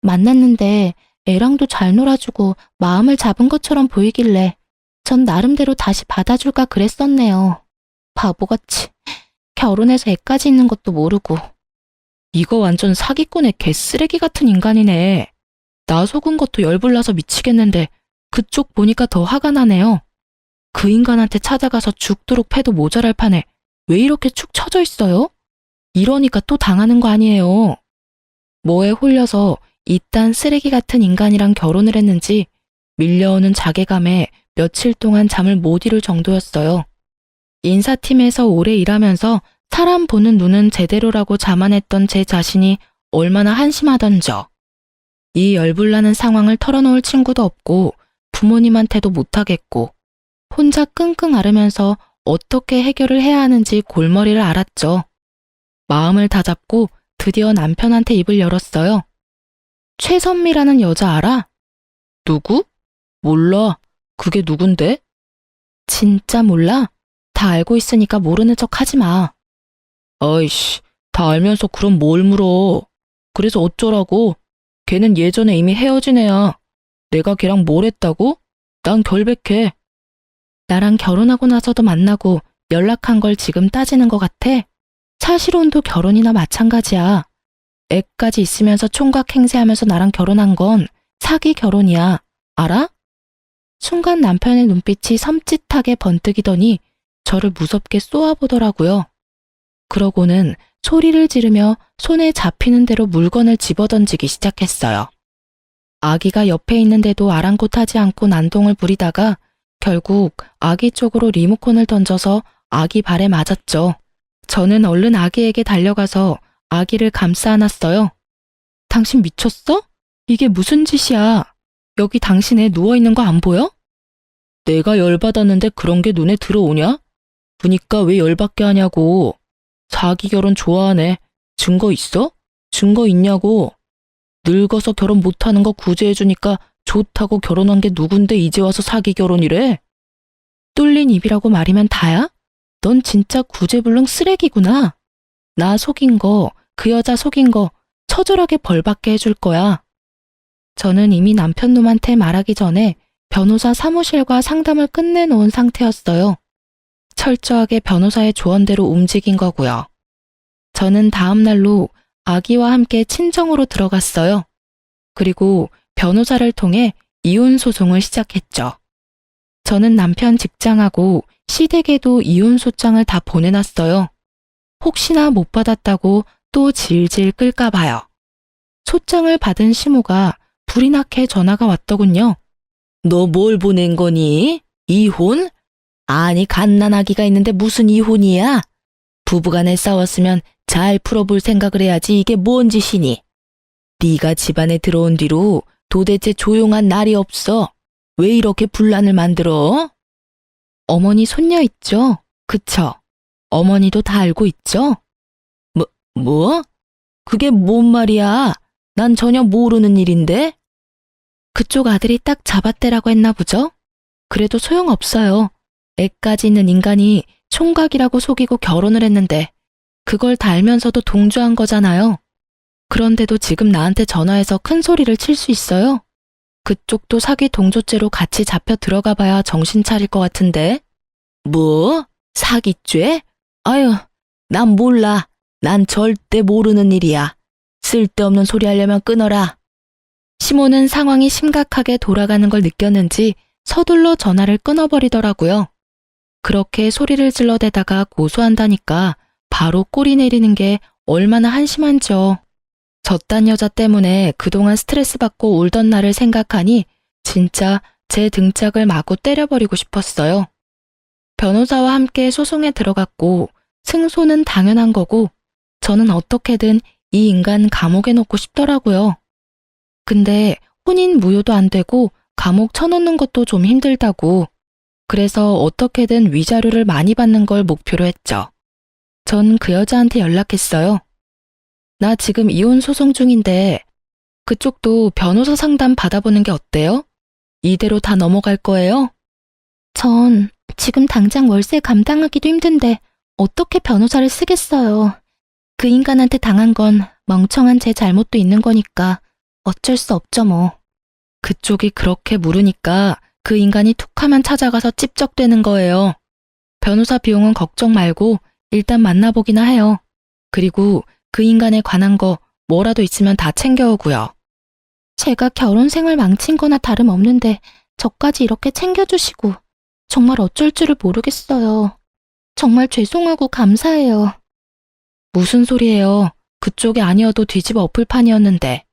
만났는데 애랑도 잘 놀아주고 마음을 잡은 것처럼 보이길래 전 나름대로 다시 받아줄까 그랬었네요. 바보같이 결혼해서 애까지 있는 것도 모르고. 이거 완전 사기꾼의 개쓰레기 같은 인간이네. 나 속은 것도 열불나서 미치겠는데 그쪽 보니까 더 화가 나네요. 그 인간한테 찾아가서 죽도록 패도 모자랄 판에 왜 이렇게 축 처져 있어요? 이러니까 또 당하는 거 아니에요. 뭐에 홀려서 이딴 쓰레기 같은 인간이랑 결혼을 했는지 밀려오는 자괴감에 며칠 동안 잠을 못 이룰 정도였어요. 인사팀에서 오래 일하면서 사람 보는 눈은 제대로라고 자만했던 제 자신이 얼마나 한심하던져. 이 열불나는 상황을 털어놓을 친구도 없고 부모님한테도 못하겠고 혼자 끙끙 앓으면서 어떻게 해결을 해야 하는지 골머리를 앓았죠. 마음을 다잡고 드디어 남편한테 입을 열었어요. 최선미라는 여자 알아? 누구? 몰라. 그게 누군데? 진짜 몰라? 다 알고 있으니까 모르는 척 하지 마. 아이씨, 다 알면서 그럼 뭘 물어. 그래서 어쩌라고? 걔는 예전에 이미 헤어진 애야. 내가 걔랑 뭘 했다고? 난 결백해. 나랑 결혼하고 나서도 만나고 연락한 걸 지금 따지는 것 같아? 사실혼도 결혼이나 마찬가지야. 애까지 있으면서 총각 행세하면서 나랑 결혼한 건 사기 결혼이야. 알아? 순간 남편의 눈빛이 섬찟하게 번뜩이더니 저를 무섭게 쏘아보더라고요. 그러고는 소리를 지르며 손에 잡히는 대로 물건을 집어던지기 시작했어요. 아기가 옆에 있는데도 아랑곳하지 않고 난동을 부리다가 결국 아기 쪽으로 리모컨을 던져서 아기 발에 맞았죠. 저는 얼른 아기에게 달려가서 아기를 감싸 안았어요. 당신 미쳤어? 이게 무슨 짓이야? 여기 당신 애 누워있는 거 안 보여? 내가 열받았는데 그런 게 눈에 들어오냐? 보니까 왜 열받게 하냐고. 사기 결혼 좋아하네. 증거 있어? 증거 있냐고. 늙어서 결혼 못하는 거 구제해주니까 좋다고 결혼한 게 누군데 이제 와서 사기 결혼이래? 뚫린 입이라고 말이면 다야? 넌 진짜 구제불능 쓰레기구나. 나 속인 거, 그 여자 속인 거 처절하게 벌받게 해줄 거야. 저는 이미 남편 놈한테 말하기 전에 변호사 사무실과 상담을 끝내놓은 상태였어요. 철저하게 변호사의 조언대로 움직인 거고요. 저는 다음 날로 아기와 함께 친정으로 들어갔어요. 그리고 변호사를 통해 이혼 소송을 시작했죠. 저는 남편 직장하고 시댁에도 이혼 소장을 다 보내놨어요. 혹시나 못 받았다고 또 질질 끌까 봐요. 소장을 받은 시모가 불이 나게 전화가 왔더군요. 너 뭘 보낸 거니? 이혼? 아니 갓난아기가 있는데 무슨 이혼이야? 부부간에 싸웠으면 잘 풀어볼 생각을 해야지 이게 뭔 짓이니? 네가 집안에 들어온 뒤로 도대체 조용한 날이 없어. 왜 이렇게 분란을 만들어? 어머니 손녀 있죠? 그쵸? 어머니도 다 알고 있죠? 뭐? 그게 뭔 말이야? 난 전혀 모르는 일인데? 그쪽 아들이 딱 잡았대라고 했나 보죠? 그래도 소용없어요. 애까지 있는 인간이 총각이라고 속이고 결혼을 했는데 그걸 다 알면서도 동조한 거잖아요. 그런데도 지금 나한테 전화해서 큰 소리를 칠 수 있어요? 그쪽도 사기 동조죄로 같이 잡혀 들어가 봐야 정신 차릴 것 같은데? 뭐? 사기죄? 아유, 난 몰라. 난 절대 모르는 일이야. 쓸데없는 소리 하려면 끊어라. 시몬은 상황이 심각하게 돌아가는 걸 느꼈는지 서둘러 전화를 끊어버리더라고요. 그렇게 소리를 질러대다가 고소한다니까 바로 꼬리 내리는 게 얼마나 한심한지요. 저딴 여자 때문에 그동안 스트레스 받고 울던 나를 생각하니 진짜 제 등짝을 마구 때려버리고 싶었어요. 변호사와 함께 소송에 들어갔고 승소는 당연한 거고 저는 어떻게든 이 인간 감옥에 넣고 싶더라고요. 근데 혼인 무효도 안 되고 감옥 쳐놓는 것도 좀 힘들다고. 그래서 어떻게든 위자료를 많이 받는 걸 목표로 했죠. 전 그 여자한테 연락했어요. 나 지금 이혼 소송 중인데 그쪽도 변호사 상담 받아보는 게 어때요? 이대로 다 넘어갈 거예요? 전 지금 당장 월세 감당하기도 힘든데 어떻게 변호사를 쓰겠어요. 그 인간한테 당한 건 멍청한 제 잘못도 있는 거니까 어쩔 수 없죠 뭐. 그쪽이 그렇게 물으니까 그 인간이 툭하면 찾아가서 찝적대는 거예요. 변호사 비용은 걱정 말고 일단 만나보기나 해요. 그리고 그 인간에 관한 거 뭐라도 있으면 다 챙겨오고요. 제가 결혼 생활 망친 거나 다름없는데 저까지 이렇게 챙겨주시고 정말 어쩔 줄을 모르겠어요. 정말 죄송하고 감사해요. 무슨 소리예요. 그쪽이 아니어도 뒤집어 엎을 판이었는데.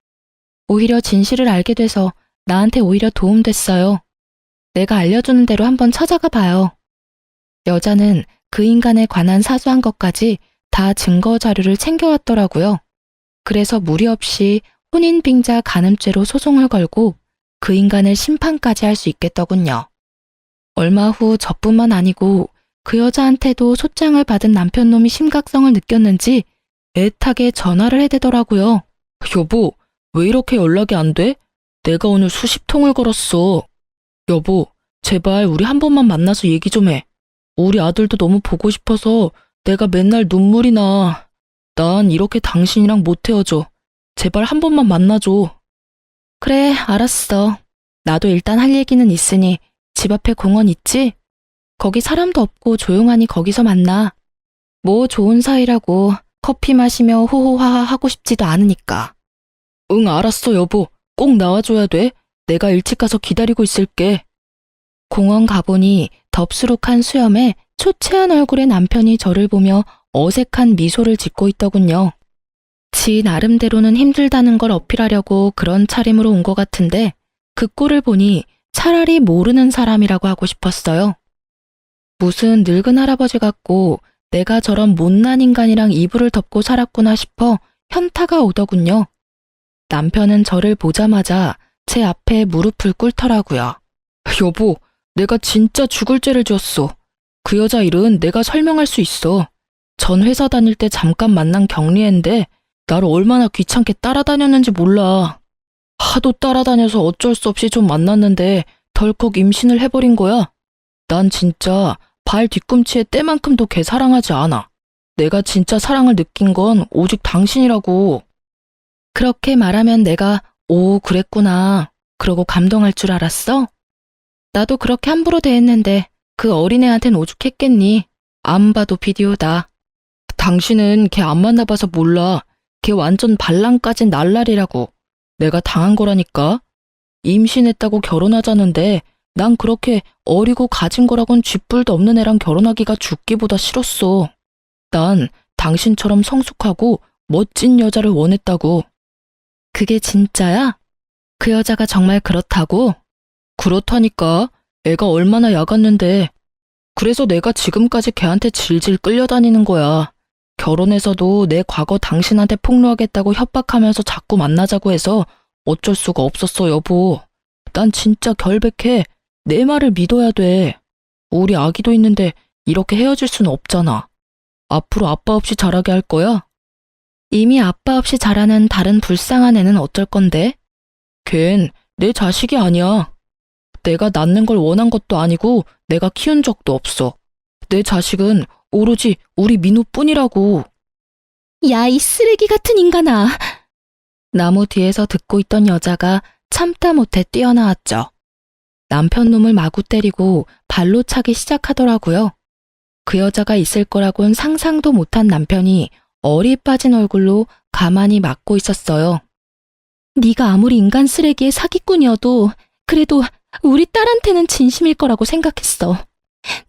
오히려 진실을 알게 돼서 나한테 오히려 도움됐어요. 내가 알려주는 대로 한번 찾아가 봐요. 여자는 그 인간에 관한 사소한 것까지 다 증거 자료를 챙겨왔더라고요. 그래서 무리 없이 혼인빙자 간음죄로 소송을 걸고 그 인간을 심판까지 할 수 있겠더군요. 얼마 후 저뿐만 아니고 그 여자한테도 소장을 받은 남편놈이 심각성을 느꼈는지 애타게 전화를 해대더라고요. 여보, 왜 이렇게 연락이 안 돼? 내가 오늘 수십 통을 걸었어. 여보, 제발 우리 한 번만 만나서 얘기 좀 해. 우리 아들도 너무 보고 싶어서 내가 맨날 눈물이 나. 난 이렇게 당신이랑 못 헤어져. 제발 한 번만 만나줘. 그래, 알았어. 나도 일단 할 얘기는 있으니 집 앞에 공원 있지? 거기 사람도 없고 조용하니 거기서 만나. 뭐 좋은 사이라고 커피 마시며 호호하하 하고 싶지도 않으니까. 응, 알았어, 여보. 꼭 나와줘야 돼. 내가 일찍 가서 기다리고 있을게. 공원 가보니 덥수룩한 수염에 초췌한 얼굴의 남편이 저를 보며 어색한 미소를 짓고 있더군요. 지 나름대로는 힘들다는 걸 어필하려고 그런 차림으로 온 것 같은데 그 꼴을 보니 차라리 모르는 사람이라고 하고 싶었어요. 무슨 늙은 할아버지 같고 내가 저런 못난 인간이랑 이불을 덮고 살았구나 싶어 현타가 오더군요. 남편은 저를 보자마자 제 앞에 무릎을 꿇더라고요. 여보, 내가 진짜 죽을 죄를 지었어. 그 여자 일은 내가 설명할 수 있어. 전 회사 다닐 때 잠깐 만난 경리애인데 나를 얼마나 귀찮게 따라다녔는지 몰라. 하도 따라다녀서 어쩔 수 없이 좀 만났는데 덜컥 임신을 해버린 거야. 난 진짜 발 뒤꿈치에 때만큼도 걔 사랑하지 않아. 내가 진짜 사랑을 느낀 건 오직 당신이라고. 그렇게 말하면 내가 오, 그랬구나. 그러고 감동할 줄 알았어? 나도 그렇게 함부로 대했는데 그 어린애한텐 오죽했겠니? 안 봐도 비디오다. 당신은 걔 안 만나봐서 몰라. 걔 완전 발랑까진 날라리라고. 내가 당한 거라니까. 임신했다고 결혼하자는데 난 그렇게 어리고 가진 거라곤 쥐뿔도 없는 애랑 결혼하기가 죽기보다 싫었어. 난 당신처럼 성숙하고 멋진 여자를 원했다고. 그게 진짜야? 그 여자가 정말 그렇다고? 그렇다니까. 애가 얼마나 야갔는데. 그래서 내가 지금까지 걔한테 질질 끌려다니는 거야. 결혼해서도 내 과거 당신한테 폭로하겠다고 협박하면서 자꾸 만나자고 해서 어쩔 수가 없었어, 여보. 난 진짜 결백해. 내 말을 믿어야 돼. 우리 아기도 있는데 이렇게 헤어질 수는 없잖아. 앞으로 아빠 없이 자라게 할 거야? 이미 아빠 없이 자라는 다른 불쌍한 애는 어쩔 건데? 걘 내 자식이 아니야. 내가 낳는 걸 원한 것도 아니고 내가 키운 적도 없어. 내 자식은 오로지 우리 민우뿐이라고. 야, 이 쓰레기 같은 인간아. 나무 뒤에서 듣고 있던 여자가 참다 못해 뛰어나왔죠. 남편 놈을 마구 때리고 발로 차기 시작하더라고요. 그 여자가 있을 거라곤 상상도 못한 남편이 얼이 빠진 얼굴로 가만히 맞고 있었어요. 네가 아무리 인간 쓰레기의 사기꾼이어도 그래도 우리 딸한테는 진심일 거라고 생각했어.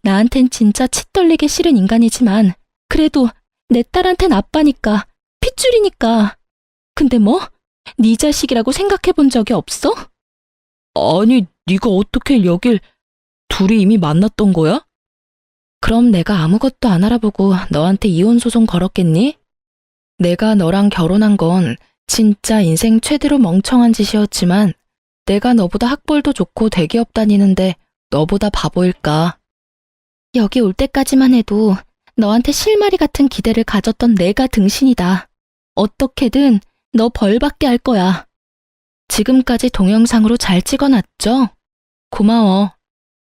나한텐 진짜 치 떨리게 싫은 인간이지만 그래도 내 딸한텐 아빠니까, 핏줄이니까. 근데 뭐? 네 자식이라고 생각해 본 적이 없어? 아니, 네가 어떻게 여길 둘이 이미 만났던 거야? 그럼 내가 아무것도 안 알아보고 너한테 이혼 소송 걸었겠니? 내가 너랑 결혼한 건 진짜 인생 최대로 멍청한 짓이었지만 내가 너보다 학벌도 좋고 대기업 다니는데 너보다 바보일까? 여기 올 때까지만 해도 너한테 실마리 같은 기대를 가졌던 내가 등신이다. 어떻게든 너 벌받게 할 거야. 지금까지 동영상으로 잘 찍어놨죠? 고마워.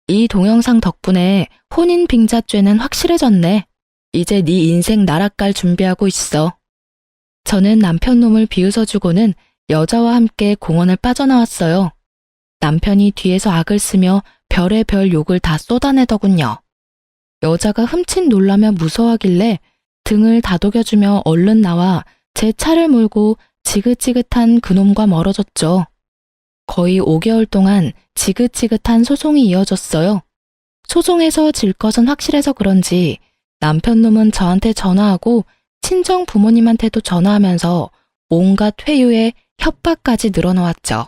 이 동영상 덕분에 혼인 빙자죄는 확실해졌네. 이제 네 인생 나락갈 준비하고 있어. 저는 남편 놈을 비웃어주고는 여자와 함께 공원을 빠져나왔어요. 남편이 뒤에서 악을 쓰며 별의별 욕을 다 쏟아내더군요. 여자가 흠칫 놀라며 무서워하길래 등을 다독여주며 얼른 나와 제 차를 몰고 지긋지긋한 그놈과 멀어졌죠. 거의 5개월 동안 지긋지긋한 소송이 이어졌어요. 소송에서 질 것은 확실해서 그런지 남편 놈은 저한테 전화하고 친정 부모님한테도 전화하면서 온갖 회유에 협박까지 늘어놓았죠.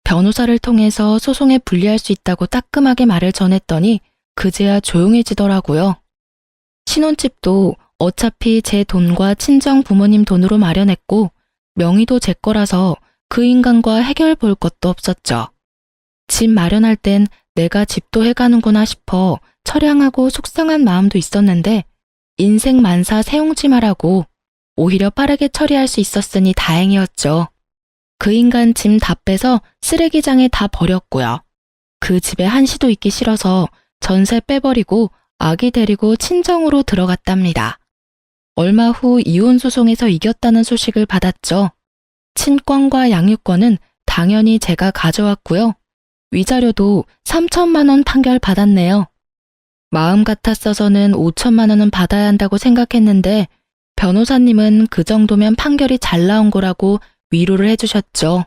변호사를 통해서 소송에 불리할 수 있다고 따끔하게 말을 전했더니 그제야 조용해지더라고요. 신혼집도 어차피 제 돈과 친정 부모님 돈으로 마련했고 명의도 제 거라서 그 인간과 해결 볼 것도 없었죠. 집 마련할 땐 내가 집도 해가는구나 싶어 처량하고 속상한 마음도 있었는데 인생 만사 세옹지마라고 오히려 빠르게 처리할 수 있었으니 다행이었죠. 그 인간 짐 다 빼서 쓰레기장에 다 버렸고요. 그 집에 한시도 있기 싫어서 전세 빼버리고 아기 데리고 친정으로 들어갔답니다. 얼마 후 이혼 소송에서 이겼다는 소식을 받았죠. 친권과 양육권은 당연히 제가 가져왔고요. 위자료도 3천만 원 판결 받았네요. 마음 같았어서는 5천만 원은 받아야 한다고 생각했는데 변호사님은 그 정도면 판결이 잘 나온 거라고 위로를 해주셨죠.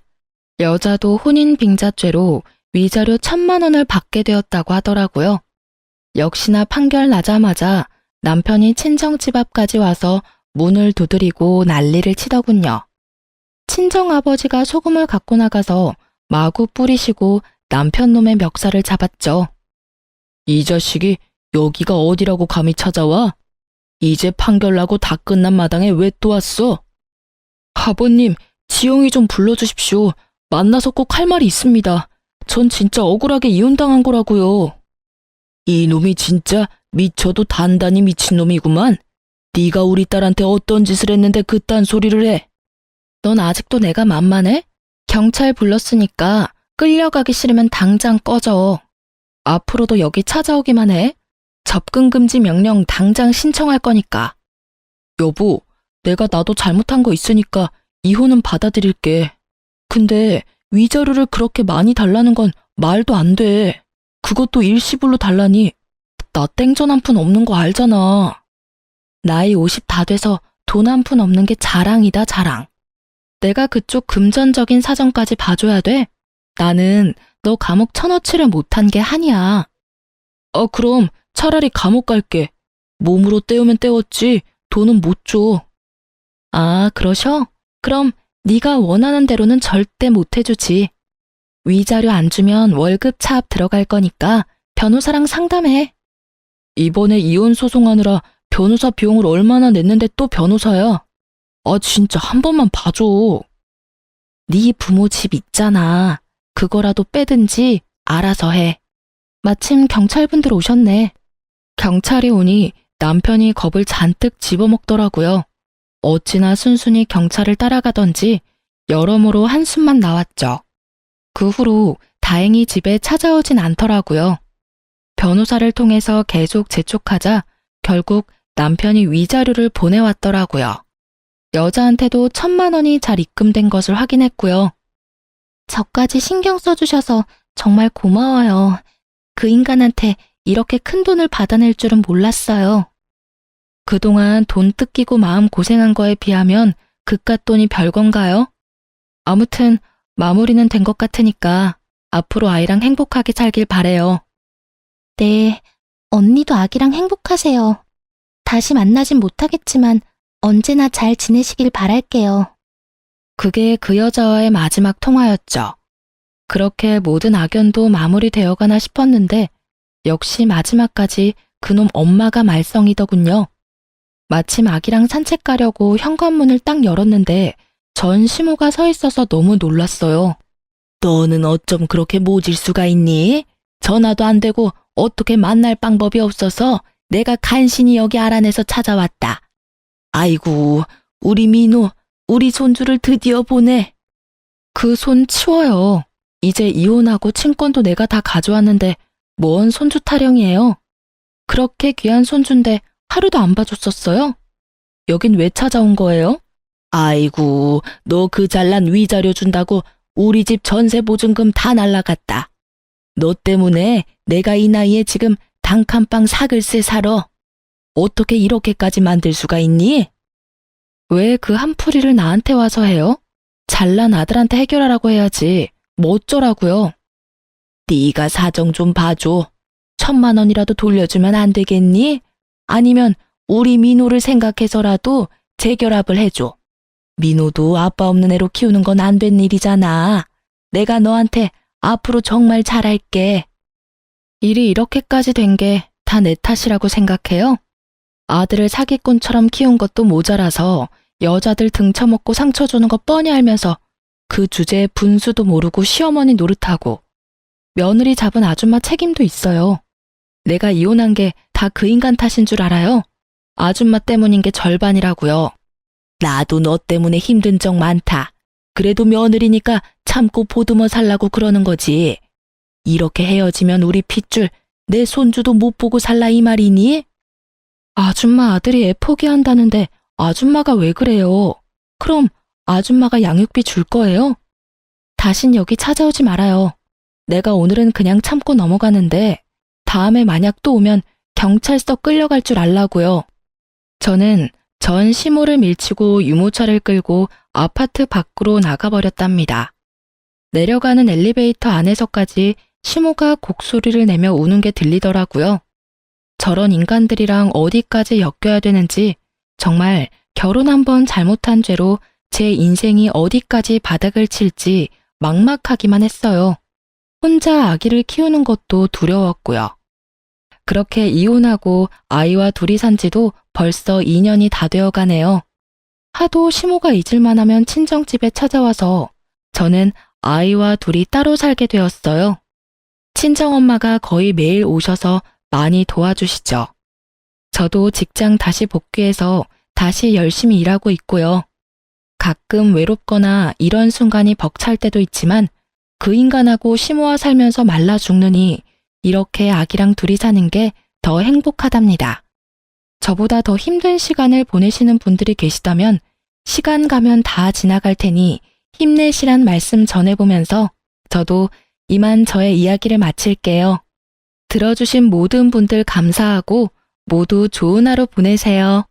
여자도 혼인 빙자죄로 위자료 1,000만 원을 받게 되었다고 하더라고요. 역시나 판결 나자마자 남편이 친정집 앞까지 와서 문을 두드리고 난리를 치더군요. 친정아버지가 소금을 갖고 나가서 마구 뿌리시고 남편 놈의 멱살을 잡았죠. 이 자식이 여기가 어디라고 감히 찾아와? 이제 판결 나고 다 끝난 마당에 왜 또 왔어? 아버님, 지영이 좀 불러주십시오. 만나서 꼭 할 말이 있습니다. 전 진짜 억울하게 이혼당한 거라고요. 이놈이 진짜 미쳐도 단단히 미친놈이구만. 네가 우리 딸한테 어떤 짓을 했는데 그딴 소리를 해? 넌 아직도 내가 만만해? 경찰 불렀으니까 끌려가기 싫으면 당장 꺼져. 앞으로도 여기 찾아오기만 해. 접근 금지 명령 당장 신청할 거니까. 여보, 내가 나도 잘못한 거 있으니까 이혼은 받아들일게. 근데 위자료를 그렇게 많이 달라는 건 말도 안 돼. 그것도 일시불로 달라니 나 땡전 한 푼 없는 거 알잖아. 나이 50 다 돼서 돈 한 푼 없는 게 자랑이다, 자랑. 내가 그쪽 금전적인 사정까지 봐줘야 돼? 나는 너 감옥 쳐넣지를 못한 게 한이야. 그럼 차라리 감옥 갈게. 몸으로 때우면 때웠지 돈은 못 줘. 아, 그러셔? 그럼 네가 원하는 대로는 절대 못 해주지. 위자료 안 주면 월급 차압 들어갈 거니까 변호사랑 상담해. 이번에 이혼 소송하느라 변호사 비용을 얼마나 냈는데 또 변호사야. 아, 진짜 한 번만 봐줘. 네 부모 집 있잖아. 그거라도 빼든지 알아서 해. 마침 경찰분들 오셨네. 경찰이 오니 남편이 겁을 잔뜩 집어먹더라고요. 어찌나 순순히 경찰을 따라가던지 여러모로 한숨만 나왔죠. 그 후로 다행히 집에 찾아오진 않더라고요. 변호사를 통해서 계속 재촉하자 결국 남편이 위자료를 보내왔더라고요. 여자한테도 1,000만 원이 잘 입금된 것을 확인했고요. 저까지 신경 써주셔서 정말 고마워요. 그 인간한테 이렇게 큰 돈을 받아낼 줄은 몰랐어요. 그동안 돈 뜯기고 마음 고생한 거에 비하면 그깟 돈이 별건가요? 아무튼 마무리는 된 것 같으니까 앞으로 아이랑 행복하게 살길 바래요. 네, 언니도 아기랑 행복하세요. 다시 만나진 못하겠지만 언제나 잘 지내시길 바랄게요. 그게 그 여자와의 마지막 통화였죠. 그렇게 모든 악연도 마무리되어 가나 싶었는데 역시 마지막까지 그놈 엄마가 말썽이더군요. 마침 아기랑 산책 가려고 현관문을 딱 열었는데 전 시모가 서 있어서 너무 놀랐어요. 너는 어쩜 그렇게 모질 수가 있니? 전화도 안 되고 어떻게 만날 방법이 없어서 내가 간신히 여기 알아내서 찾아왔다. 아이고, 우리 민호, 우리 손주를 드디어 보네. 그 손 치워요. 이제 이혼하고 친권도 내가 다 가져왔는데 뭔 손주 타령이에요. 그렇게 귀한 손주인데 하루도 안 봐줬었어요? 여긴 왜 찾아온 거예요? 아이고, 너 그 잘난 위자료 준다고 우리 집 전세 보증금 다 날라갔다. 너 때문에 내가 이 나이에 지금 단칸방 사글세 살아. 어떻게 이렇게까지 만들 수가 있니? 왜 그 한풀이를 나한테 와서 해요? 잘난 아들한테 해결하라고 해야지. 뭐 어쩌라고요? 네가 사정 좀 봐줘. 1,000만 원이라도 돌려주면 안 되겠니? 아니면 우리 민호를 생각해서라도 재결합을 해줘. 민호도 아빠 없는 애로 키우는 건 안 된 일이잖아. 내가 너한테 앞으로 정말 잘할게. 일이 이렇게까지 된 게 다 내 탓이라고 생각해요? 아들을 사기꾼처럼 키운 것도 모자라서 여자들 등쳐먹고 상처 주는 거 뻔히 알면서 그 주제에 분수도 모르고 시어머니 노릇하고 며느리 잡은 아줌마 책임도 있어요. 내가 이혼한 게 다 그 인간 탓인 줄 알아요? 아줌마 때문인 게 절반이라고요. 나도 너 때문에 힘든 적 많다. 그래도 며느리니까 참고 보듬어 살라고 그러는 거지. 이렇게 헤어지면 우리 핏줄 내 손주도 못 보고 살라 이 말이니? 아줌마 아들이 애 포기한다는데 아줌마가 왜 그래요? 그럼 아줌마가 양육비 줄 거예요? 다신 여기 찾아오지 말아요. 내가 오늘은 그냥 참고 넘어가는데 다음에 만약 또 오면 경찰서 끌려갈 줄 알라고요. 저는 전 시모를 밀치고 유모차를 끌고 아파트 밖으로 나가버렸답니다. 내려가는 엘리베이터 안에서까지 시모가 곡소리를 내며 우는 게 들리더라고요. 저런 인간들이랑 어디까지 엮여야 되는지 정말 결혼 한번 잘못한 죄로 제 인생이 어디까지 바닥을 칠지 막막하기만 했어요. 혼자 아기를 키우는 것도 두려웠고요. 그렇게 이혼하고 아이와 둘이 산 지도 벌써 2년이 다 되어 가네요. 하도 시모가 잊을만 하면 친정집에 찾아와서 저는 아이와 둘이 따로 살게 되었어요. 친정엄마가 거의 매일 오셔서 많이 도와주시죠. 저도 직장 다시 복귀해서 다시 열심히 일하고 있고요. 가끔 외롭거나 이런 순간이 벅찰 때도 있지만 그 인간하고 시모와 살면서 말라 죽느니 이렇게 아기랑 둘이 사는 게 더 행복하답니다. 저보다 더 힘든 시간을 보내시는 분들이 계시다면 시간 가면 다 지나갈 테니 힘내시란 말씀 전해보면서 저도 이만 저의 이야기를 마칠게요. 들어주신 모든 분들 감사하고 모두 좋은 하루 보내세요.